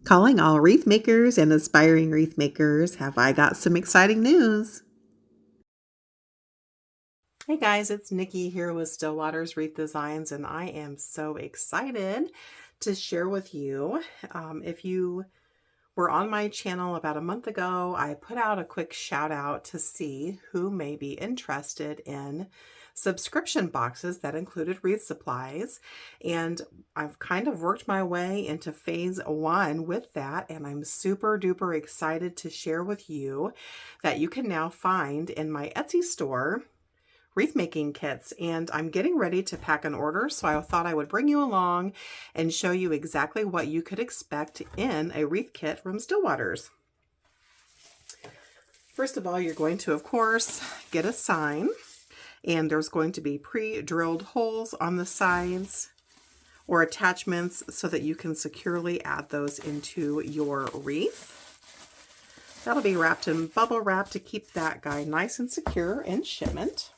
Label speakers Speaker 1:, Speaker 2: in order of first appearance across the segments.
Speaker 1: Calling all wreath makers and aspiring wreath makers, have I got some exciting news? Hey guys, it's Nikki here with Stillwater's Wreath Designs, and I am so excited to share with you. If you were on my channel about a month ago, I put out a quick shout out to see who may be interested in subscription boxes that included wreath supplies. And I've kind of worked my way into phase 1 with that. And I'm super duper excited to share with you that you can now find in my Etsy store wreath making kits, and I'm getting ready to pack an order, so I thought I would bring you along and show you exactly what you could expect in a wreath kit from Stillwater's. First of all, you're going to, of course, get a sign, and there's going to be pre-drilled holes on the sides or attachments so that you can securely add those into your wreath. That'll be wrapped in bubble wrap to keep that guy nice and secure in shipment.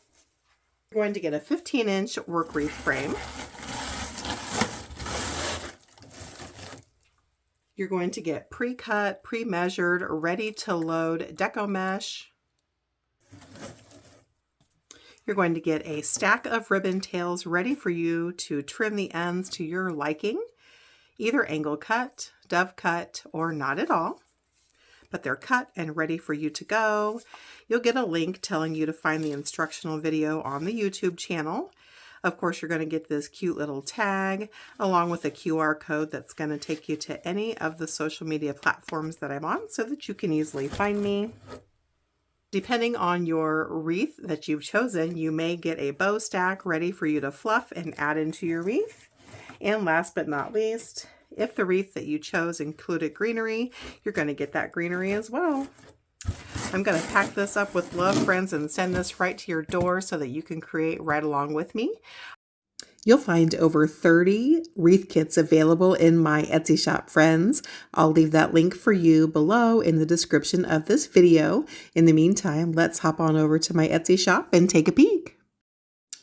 Speaker 1: You're going to get a 15-inch work wreath frame. You're going to get pre-cut, pre-measured, ready-to-load deco mesh. You're going to get a stack of ribbon tails ready for you to trim the ends to your liking, either angle cut, dove cut, or not at all. But they're cut and ready for you to go. You'll get a link telling you to find the instructional video on the YouTube channel. Of course, you're going to get this cute little tag along with a QR code that's going to take you to any of the social media platforms that I'm on so that you can easily find me. Depending on your wreath that you've chosen, you may get a bow stack ready for you to fluff and add into your wreath. And last but not least, if the wreath that you chose included greenery, you're going to get that greenery as well. I'm going to pack this up with love, friends, and send this right to your door so that you can create right along with me. You'll find over 30 wreath kits available in my Etsy shop, friends. I'll leave that link for you below in the description of this video. In the meantime, let's hop on over to my Etsy shop and take a peek.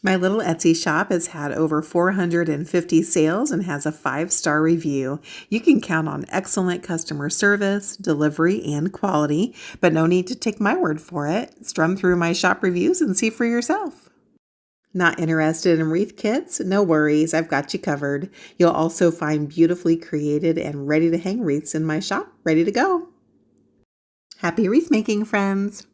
Speaker 1: My little Etsy shop has had over 450 sales and has a 5-star review. You can count on excellent customer service, delivery, and quality, but no need to take my word for it. Strum through my shop reviews and see for yourself. Not interested in wreath kits? No worries, I've got you covered. You'll also find beautifully created and ready to hang wreaths in my shop, ready to go. Happy wreath making, friends!